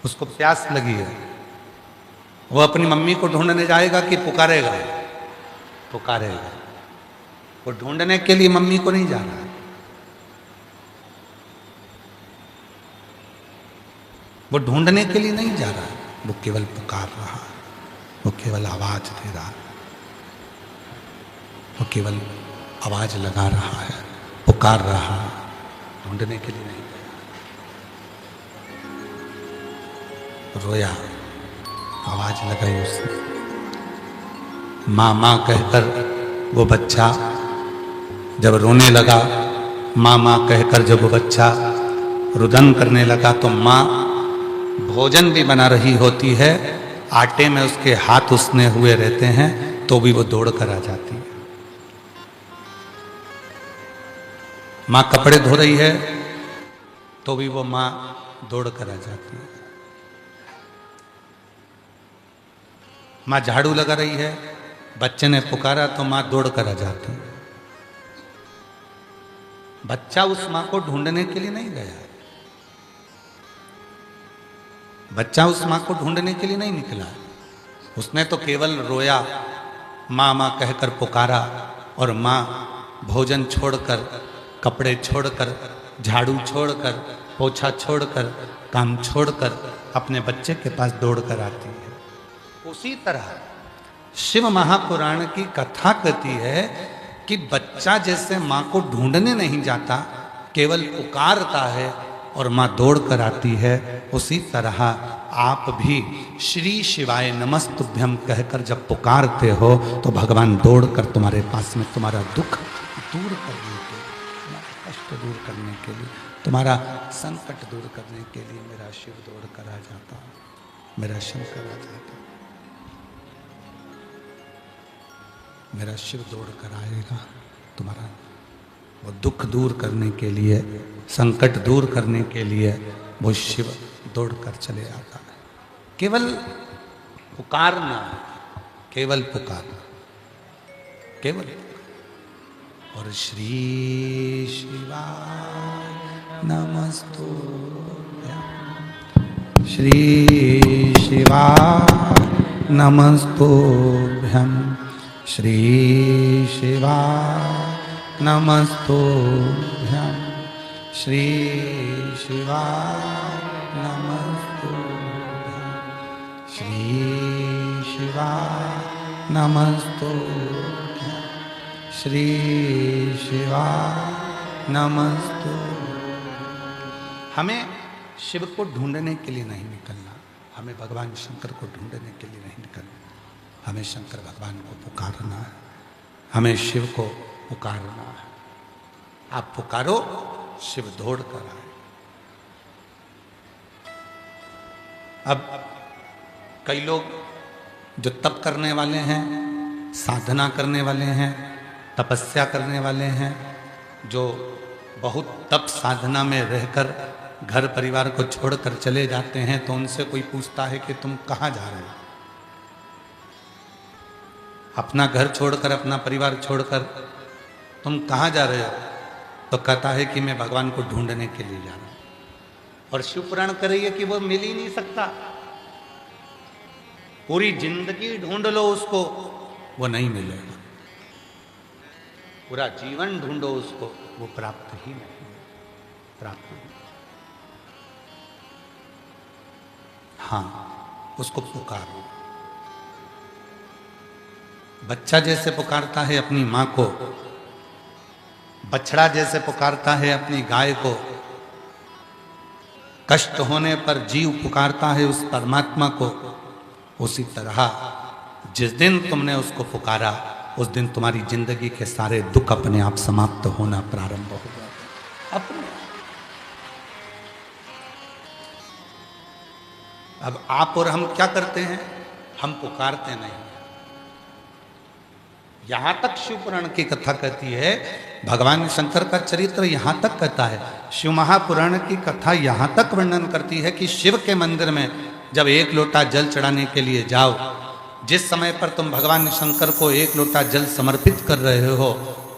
उसको प्यास लगी है, वो अपनी मम्मी को ढूंढने जाएगा कि पुकारेगा? पुकारेगा। वो ढूंढने के लिए मम्मी को नहीं जा रहा है, वो ढूंढने के लिए नहीं जा रहा है, वो केवल पुकार रहा है, वो केवल आवाज दे रहा है, वो केवल आवाज लगा रहा है, पुकार रहा है, ढूंढने के लिए नहीं गया। रोया, आवाज लगाई उसने, माँ माँ कहकर वो बच्चा जब रोने लगा, माँ माँ कहकर जब वो बच्चा रुदन करने लगा, तो माँ भोजन भी बना रही होती है, आटे में उसके हाथ उसने हुए रहते हैं, तो भी वो दौड़ कर आ जाती है। माँ कपड़े धो रही है, तो भी वो माँ दौड़ कर आ जाती है। माँ झाड़ू लगा रही है, बच्चे ने पुकारा तो माँ दौड़ कर आ जाती है। बच्चा उस माँ को ढूंढने के लिए नहीं गया, बच्चा उस माँ को ढूंढने के लिए नहीं निकला, उसने तो केवल रोया, माँ माँ कहकर पुकारा, और माँ भोजन छोड़कर, कपड़े छोड़कर, झाड़ू छोड़कर, पोछा छोड़कर, काम छोड़कर अपने बच्चे के पास दौड़कर आती है। उसी तरह शिव महापुराण की कथा कहती है कि बच्चा जैसे माँ को ढूंढने नहीं जाता, केवल पुकारता है और माँ दौड़ कर आती है, उसी तरह आप भी श्री शिवाय नमस्तुभ्यम कहकर जब पुकारते हो तो भगवान दौड़ कर तुम्हारे पास में तुम्हारा दुख दूर करने के लिए, तुम्हारा कष्ट दूर करने के लिए, तुम्हारा संकट दूर करने के लिए मेरा शिव दौड़ कर आ जाता, मेरा शंकर आ जाता, मेरा शिव दौड़ कर आएगा, तुम्हारा वो दुख दूर करने के लिए, संकट दूर करने के लिए वो शिव दौड़ कर चले आता है। केवल पुकारना, केवल पुकारना, केवल पुकारना। और श्री शिवाय नमस्तुभ्यं, श्री शिवाय नमस्तुभ्यं, श्री शिवाय नमस्तुभ्यं, श्री शिवाय नमस्तुभ्यं, श्री शिवाय नमस्तुभ्यं, श्री शिवाय नमस्तुभ्यं। हमें शिव को ढूंढने के लिए नहीं निकलना, हमें भगवान शंकर को ढूंढने के लिए नहीं निकलना, हमें शंकर भगवान को पुकारना है, हमें शिव को पुकारना है। आप पुकारो, शिव दौड़ कर आए। अब कई लोग जो तप करने वाले हैं, साधना करने वाले हैं, तपस्या करने वाले हैं, जो बहुत तप साधना में रहकर घर परिवार को छोड़कर चले जाते हैं, तो उनसे कोई पूछता है कि तुम कहाँ जा रहे हो? अपना घर छोड़कर, अपना परिवार छोड़कर तुम कहाँ जा रहे हो? तो कहता है कि मैं भगवान को ढूंढने के लिए जा रहा हूं। और शिव पुराण कह रही है कि वो मिल ही नहीं सकता, पूरी जिंदगी ढूंढ लो उसको, वो नहीं मिलेगा, पूरा जीवन ढूंढो उसको, वो प्राप्त ही नहीं, प्राप्त नहीं। हाँ, उसको पुकारो। बच्चा जैसे पुकारता है अपनी माँ को, बछड़ा जैसे पुकारता है अपनी गाय को, कष्ट होने पर जीव पुकारता है उस परमात्मा को, उसी तरह जिस दिन तुमने उसको पुकारा, उस दिन तुम्हारी जिंदगी के सारे दुख अपने आप समाप्त होना प्रारंभ हो गए अपने। अब आप और हम क्या करते हैं? हम पुकारते नहीं। यहां तक शिव पुराण की कथा कहती है, भगवान शंकर का चरित्र यहां तक कहता है, शिव महापुराण की कथा यहां तक वर्णन करती है कि शिव के मंदिर में जब एक लोटा जल चढ़ाने के लिए जाओ, जिस समय पर तुम भगवान शंकर को एक लोटा जल समर्पित कर रहे हो,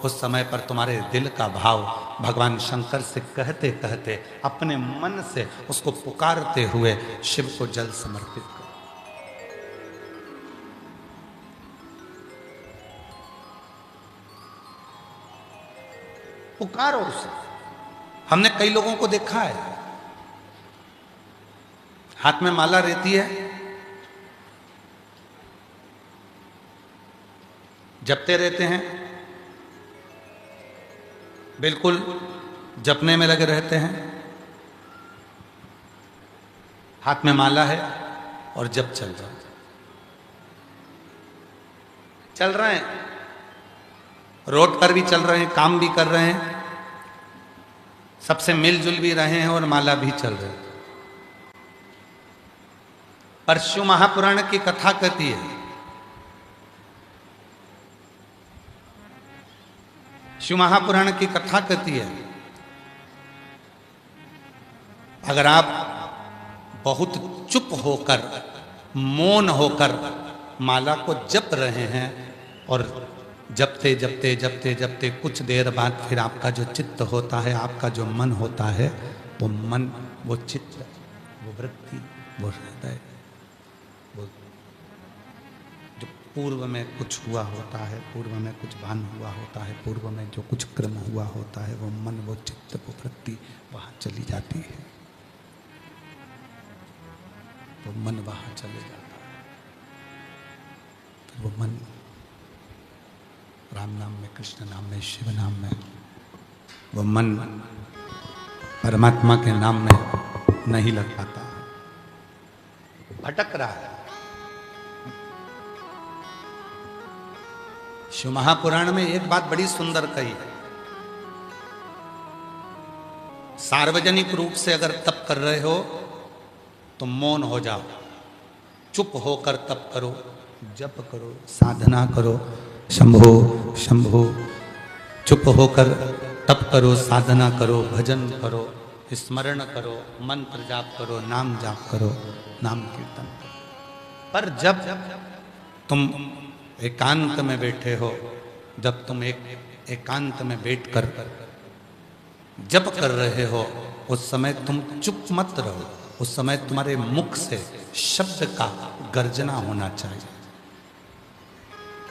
उस समय पर तुम्हारे दिल का भाव भगवान शंकर से कहते कहते अपने मन से उसको पुकारते हुए शिव को जल समर्पित करो। पुकारो उसे। हमने कई लोगों को देखा है, हाथ में माला रहती है, जपते रहते हैं, बिल्कुल जपने में लगे रहते हैं, हाथ में माला है और जप चल रहा है, चल रहे हैं, रोड पर भी चल रहे हैं, काम भी कर रहे हैं, सबसे मिलजुल भी रहे हैं और माला भी चल रही है। पर शिव महापुराण की कथा कहती है, शिव महापुराण की कथा कहती है, अगर आप बहुत चुप होकर मौन होकर माला को जप रहे हैं और जपते जपते जपते जपते कुछ देर बाद फिर आपका जो चित्त होता है, आपका जो मन होता है, वो मन, वो चित्त, वो वृत्ति, वो हृदय, वो जो पूर्व में कुछ हुआ होता है, पूर्व में कुछ भान हुआ होता है, पूर्व में जो कुछ क्रम हुआ होता है, वो मन, वो चित्त, वो वृत्ति वहाँ चली जाती है, वो मन वहाँ चले जाता है। तो वो मन राम नाम में, कृष्ण नाम में, शिव नाम में, वो मन परमात्मा के नाम में नहीं लग पाता, भटक रहा है। शिव महापुराण में एक बात बड़ी सुंदर कही है, सार्वजनिक रूप से अगर तप कर रहे हो तो मौन हो जाओ, चुप होकर तप करो, जप करो, साधना करो, शंभो शंभो, चुप होकर तप करो, साधना करो, भजन करो, स्मरण करो, मंत्र जाप करो, नाम जाप करो, नाम कीर्तन करो। पर जब तुम एकांत में बैठे हो, जब तुम एकांत में बैठकर जप कर रहे हो, उस समय तुम चुप मत रहो, उस समय तुम्हारे मुख से शब्द का गर्जना होना चाहिए,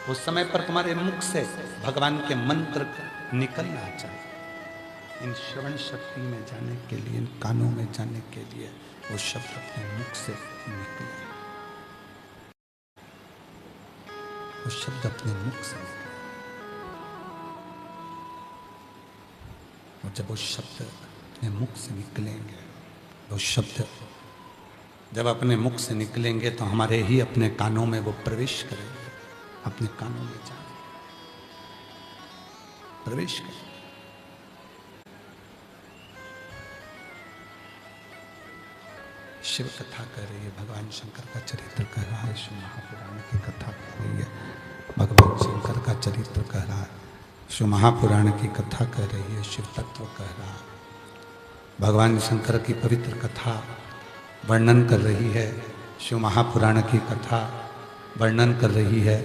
उस समय पर तुम्हारे मुख से भगवान के मंत्र निकलना चाहिए। इन श्रवण शक्ति में जाने के लिए, इन कानों में जाने के लिए वो शब्द अपने मुख से निकले, वो शब्द अपने मुख से निकले। और जब वो शब्द अपने मुख से निकलेंगे, वो शब्द जब अपने मुख से निकलेंगे तो हमारे ही अपने कानों में वो प्रवेश करेंगे, अपने कानों में जाए, प्रवेश करें। शिव कथा कर रही है, भगवान शंकर का चरित्र कह रहा है, शिव महापुराण की कथा कर रही है, भगवान शंकर का चरित्र कह रहा है, शिव महापुराण की कथा कह रही है, शिव तत्व कह रहा है, भगवान शंकर की पवित्र कथा वर्णन कर रही है, शिव महापुराण की कथा वर्णन कर रही है,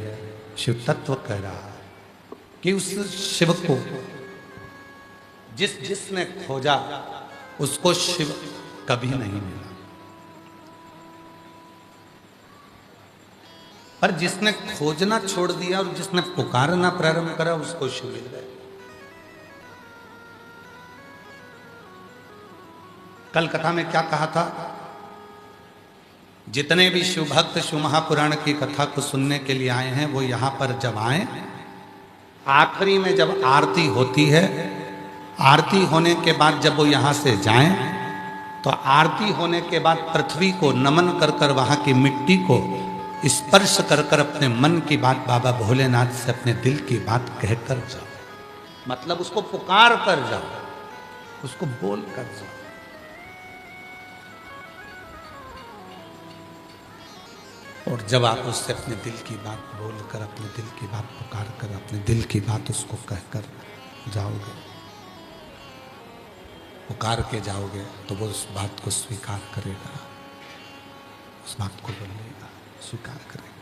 शिव तत्व कह रहा है कि उस शिव को जिसने खोजा उसको शिव कभी नहीं मिला, पर जिसने खोजना छोड़ दिया और जिसने पुकारना प्रारंभ करा उसको शिव मिल गए। कल कथा में क्या कहा था, जितने भी शिव भक्त शिव महापुराण की कथा को सुनने के लिए आए हैं वो यहाँ पर जब आए, आखिरी में जब आरती होती है, आरती होने के बाद जब वो यहाँ से जाएं तो आरती होने के बाद पृथ्वी को नमन कर कर, वहाँ की मिट्टी को स्पर्श कर कर अपने मन की बात बाबा भोलेनाथ से, अपने दिल की बात कहकर जाओ, मतलब उसको पुकार कर जाओ, उसको बोल कर जाओ। और जब आप उससे अपने दिल की बात बोलकर, अपने दिल की बात पुकार कर, अपने दिल की बात उसको कहकर जाओगे, पुकार के जाओगे, तो वो उस बात को स्वीकार करेगा, उस बात को बोलेगा, स्वीकार करेगा।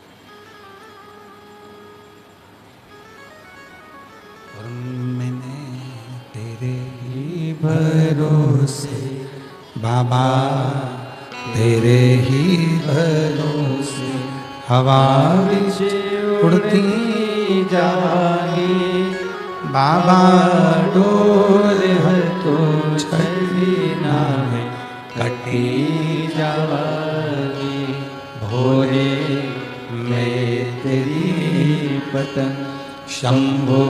और मैंने तेरे ही भरोसे बाबा, तेरे ही भरोसे हवा विच उड़ती जावांगी बाबा, डोर है तो छड़ी ना में कटी जावांगी। भोरे में तेरी पतंग, शंभो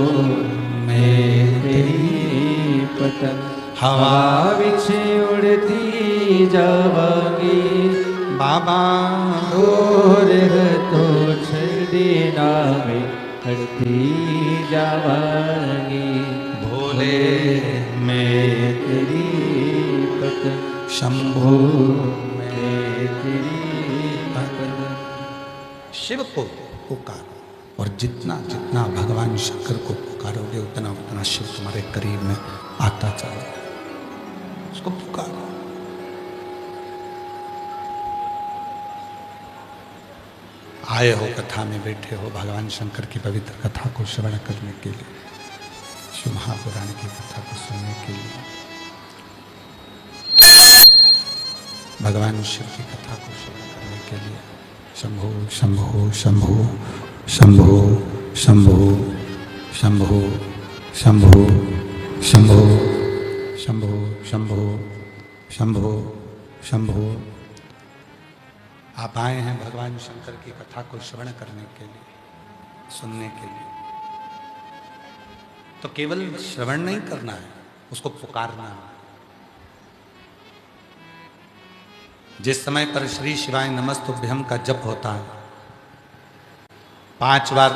में तेरी पतंग हवा विच उड़ती जावांगी बाबा, डोर है तो छड़ी ना में कटी जावांगी। भोले में तेरी पतंग, शंभो में तेरी पतंग। शिव को पुकारो और जितना जितना भगवान शंकर को पुकारोगे उतना उतना शिव तुम्हारे करीब में आता चला। उसको पुकारो। आए हो कथा में, बैठे हो भगवान शंकर की पवित्र कथा को श्रवण करने के लिए, शिव महापुराण की कथा को सुनने के लिए, भगवान शिव की कथा को श्रवण करने के लिए। शंभो शंभो शंभो शंभो शंभो शंभो शंभो शंभो शंभो शंभो शंभो शंभो। आप आए हैं भगवान शंकर की कथा को श्रवण करने के लिए, सुनने के लिए, तो केवल श्रवण नहीं करना है, उसको पुकारना है। जिस समय पर श्री शिवाय नमस्तुभ्यम का जप होता है, 5 बार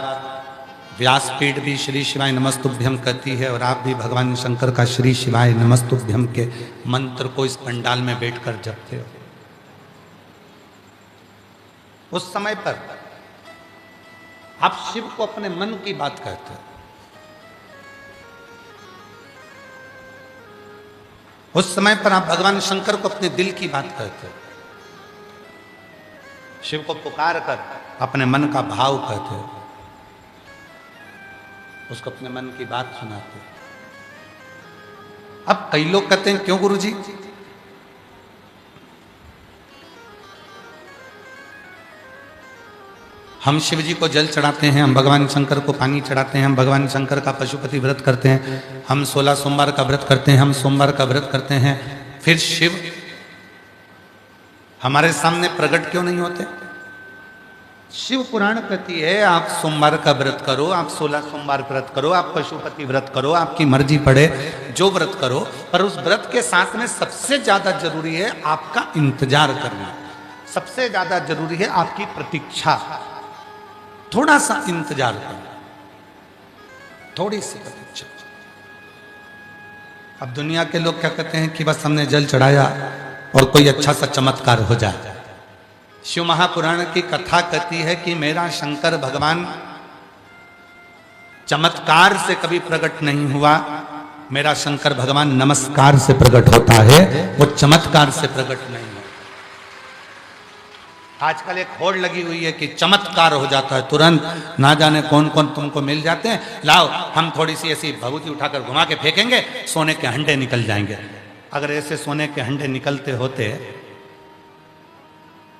व्यासपीठ भी श्री शिवाय नमस्तुभ्यम कहती है और आप भी भगवान शंकर का श्री शिवाय नमस्तुभ्यम के मंत्र को इस पंडाल में बैठकर जपते हो। उस समय पर आप शिव को अपने मन की बात कहते हो। उस समय पर आप भगवान शंकर को अपने दिल की बात कहते हो। शिव को पुकार कर अपने मन का भाव कहते हो, उसको अपने मन की बात सुनाते हो। अब कई लोग कहते हैं क्यों गुरुजी, हम शिव जी को जल चढ़ाते हैं, हम भगवान शंकर को पानी चढ़ाते हैं, हम भगवान शंकर का पशुपति व्रत करते हैं, हम 16 सोमवार का व्रत करते हैं, हम सोमवार का व्रत करते हैं, फिर शिव हमारे सामने प्रकट क्यों नहीं होते? शिव पुराण कहती है आप सोमवार का व्रत करो, आप 16 सोमवार व्रत करो, आप पशुपति व्रत करो, आपकी मर्जी पड़े जो व्रत करो, पर उस व्रत के साथ में सबसे ज्यादा जरूरी है आपका इंतजार करना, सबसे ज्यादा जरूरी है आपकी प्रतीक्षा। थोड़ा सा इंतजार करो, थोड़ी सी प्रतीक्षा। अब दुनिया के लोग क्या कहते हैं कि बस हमने जल चढ़ाया और कोई अच्छा सा चमत्कार हो जाए। शिव महापुराण की कथा कहती है कि मेरा शंकर भगवान चमत्कार से कभी प्रकट नहीं हुआ, मेरा शंकर भगवान नमस्कार से प्रकट होता है, वो चमत्कार से प्रकट नहीं हुआ। आजकल एक होड़ लगी हुई है कि चमत्कार हो जाता है तुरंत, ना जाने कौन कौन तुमको मिल जाते हैं, लाओ हम थोड़ी सी ऐसी भभूति उठाकर घुमा के फेंकेंगे, सोने के हंडे निकल जाएंगे। अगर ऐसे सोने के हंडे निकलते होते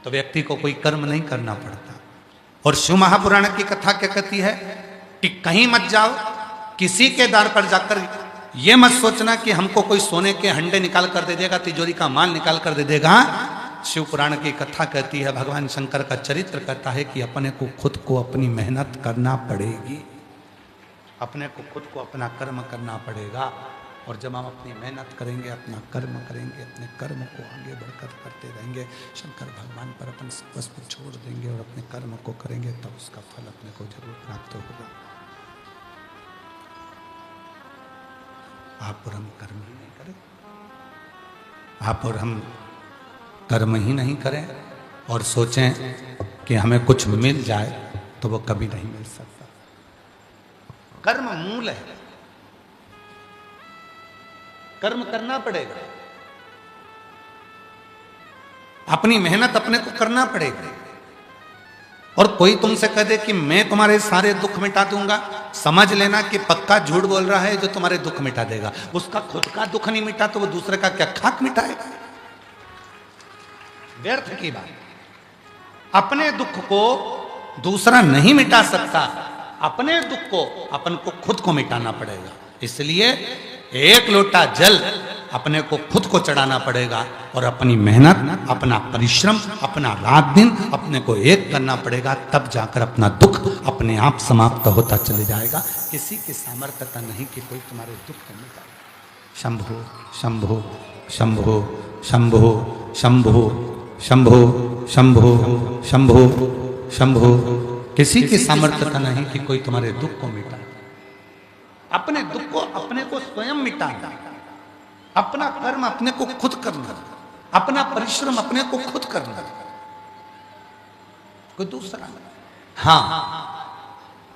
तो व्यक्ति को कोई कर्म नहीं करना पड़ता। और शिव महापुराण की कथा क्या कहती है कि कहीं मत जाओ, किसी के द्वार पर जाकर ये मत सोचना कि हमको कोई सोने के हंडे निकाल कर दे देगा, तिजोरी का माल निकाल कर दे देगा। शिव पुराण की कथा कहती है, भगवान शंकर का चरित्र कहता है कि अपने को खुद को अपनी मेहनत करना पड़ेगी, अपने को खुद को अपना कर्म करना पड़ेगा। और जब हम अपनी मेहनत करेंगे, अपना कर्म करेंगे, अपने कर्म को आगे बढ़कर करते रहेंगे, शंकर भगवान पर अपन सर्वस्व छोड़ देंगे और अपने कर्म को करेंगे, तब उसका फल अपने को जरूर प्राप्त होगा। आप और हम कर्म ही नहीं करें, आप और हम कर्म ही नहीं करें और सोचें कि हमें कुछ मिल जाए, तो वो कभी नहीं मिल सकता। कर्म मूल है, कर्म करना पड़ेगा, अपनी मेहनत अपने को करना पड़ेगा। और कोई तुमसे कह दे कि मैं तुम्हारे सारे दुख मिटा दूंगा, समझ लेना कि पक्का झूठ बोल रहा है जो तुम्हारे दुख मिटा देगा। उसका खुद का दुख नहीं मिटा तो वो दूसरे का क्या खाक मिटाएगा? व्यर्थ की बात। अपने दुख को दूसरा नहीं मिटा सकता, अपने दुख को अपन को खुद को मिटाना पड़ेगा। इसलिए एक लोटा जल अपने को खुद को चढ़ाना पड़ेगा और अपनी मेहनत, अपना परिश्रम, अपना रात दिन अपने को एक करना पड़ेगा, तब जाकर अपना दुख अपने आप समाप्त होता चले जाएगा। किसी की सामर्थ्यता नहीं कि कोई तुम्हारे दुख को मिटाए। शंभो शंभो शंभो शंभो शंभो शंभो शंभो शंभो शंभो। किसी की सामर्थ्यता नहीं कि कोई तुम्हारे दुख को मिटाए। अपने दुख को अपने को स्वयं मिटाना, अपना कर्म अपने को खुद करना, अपना परिश्रम अपने को खुद करना, कोई दूसरा नहीं। हाँ,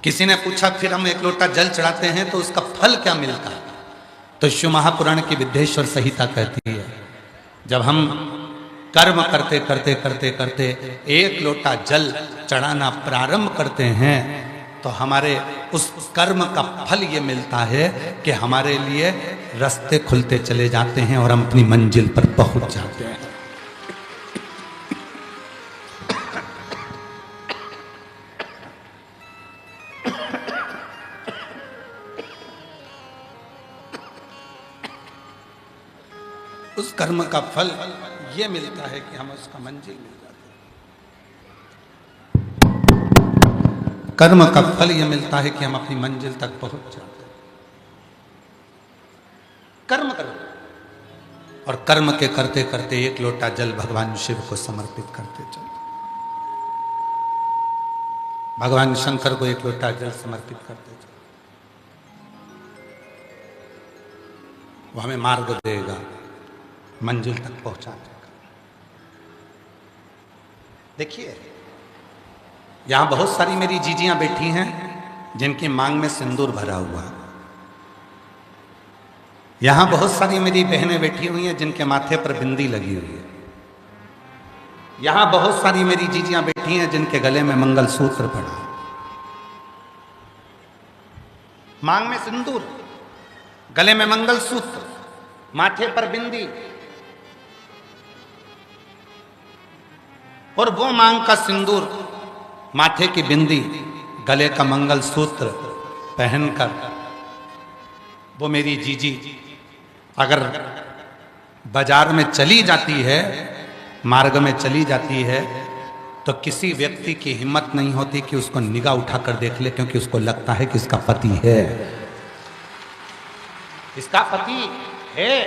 किसी ने पूछा फिर हम एक लोटा जल चढ़ाते हैं तो उसका फल क्या मिलता है? तो शिव महापुराण की विद्येश्वर संहिता कहती है, जब हम कर्म करते करते करते करते एक लोटा जल चढ़ाना प्रारंभ करते हैं तो हमारे उस कर्म का फल ये मिलता है कि हमारे लिए रास्ते खुलते चले जाते हैं और हम अपनी मंजिल पर पहुंच जाते हैं। उस कर्म का फल ये मिलता है कि हम उसका मंजिल मिल जाते हैं। कर्म का फल ये मिलता है कि हम अपनी मंजिल तक पहुंच जाते हैं। कर्म करो और कर्म के करते करते एक लोटा जल भगवान शिव को समर्पित करते चलो। भगवान शंकर को एक लोटा जल समर्पित करते चलो, वो हमें मार्ग देगा, मंजिल तक पहुंचा देगा। देखिए, यहां बहुत सारी मेरी जीजियां बैठी हैं जिनकी मांग में सिंदूर भरा हुआ है। यहां बहुत सारी मेरी बहनें बैठी हुई हैं जिनके माथे पर बिंदी लगी हुई है। यहां बहुत सारी मेरी जीजियां बैठी हैं जिनके गले में मंगलसूत्र पड़ा है। मांग में सिंदूर, गले में मंगलसूत्र, माथे पर बिंदी, और वो मांग का सिंदूर, माथे की बिंदी, गले का मंगलसूत्र पहनकर वो मेरी जीजी अगर बाजार में चली जाती है, मार्ग में चली जाती है, तो किसी व्यक्ति की हिम्मत नहीं होती कि उसको निगाह उठाकर देख ले, क्योंकि उसको लगता है कि इसका पति है, इसका पति है,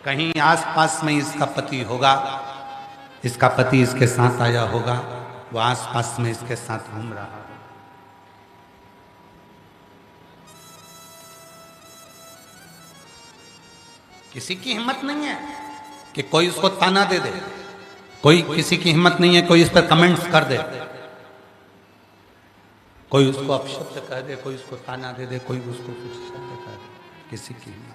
कहीं आसपास में इसका पति होगा, इसका पति इसके साथ आया होगा, वो आसपास में इसके साथ घूम रहा है। किसी की हिम्मत नहीं है कि कोई उसको ताना दे दे, कोई किसी की हिम्मत नहीं है कोई इस पर कमेंट्स कर दे, कोई उसको अपशब्द कह दे, कोई उसको ताना दे दे, कोई उसको कुछ शब्द कह दे। किसी की हिम्मत।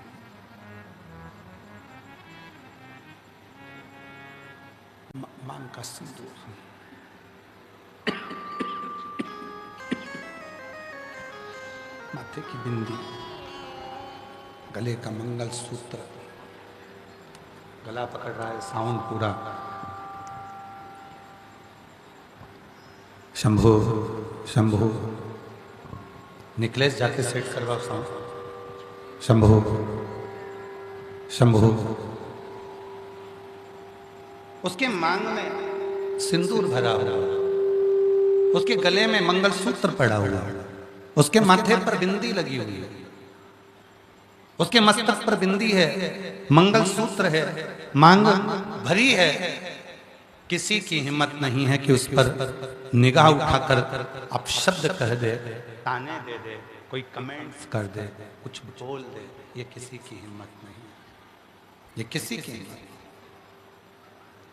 मांग का सिंदूर, माथे की बिंदी, गले का मंगलसूत्र, गला पकड़ रहा है साउंड पूरा। शंभो शंभो, निकलेश जाके सेट करवाओ साउंड। शंभो शंभो। उसके मांग में सिंदूर भरा हुआ, उसके गले में मंगलसूत्र पड़ा हुआ, उसके माथे पर बिंदी लगी हुई है, उसके मस्तक पर बिंदी है, मंगलसूत्र है, मांग भरी है। किसी की हिम्मत नहीं है कि उस पर निगाह उठाकर अपशब्द कह दे, ताने दे दे, कोई कमेंट्स कर दे, कुछ बोल दे। ये किसी की हिम्मत नहीं, ये किसी की हिम्मत।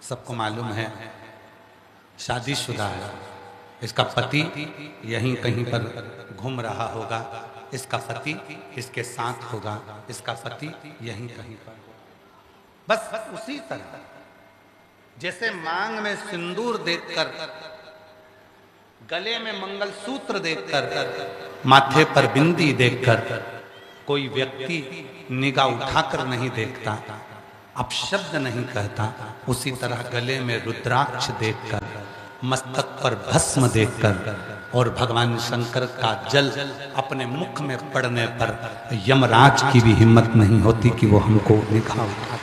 सबको मालूम है शादीशुदा है, इसका पति यहीं कहीं पर घूम रहा होगा, इसका पति इसके साथ होगा, इसका पति यहीं कहीं पर। बस उसी तरह जैसे मांग में सिंदूर देखकर गले में मंगलसूत्र देखकर, माथे पर बिंदी देखकर कोई व्यक्ति निगाह उठाकर नहीं देखता, अपशब्द नहीं कहता। उसी तरह गले में रुद्राक्ष देखकर, मस्तक पर भस्म देखकर और भगवान शंकर का जल अपने मुख में पड़ने पर यमराज की भी हिम्मत नहीं होती कि वो हमको निगाह उठाए।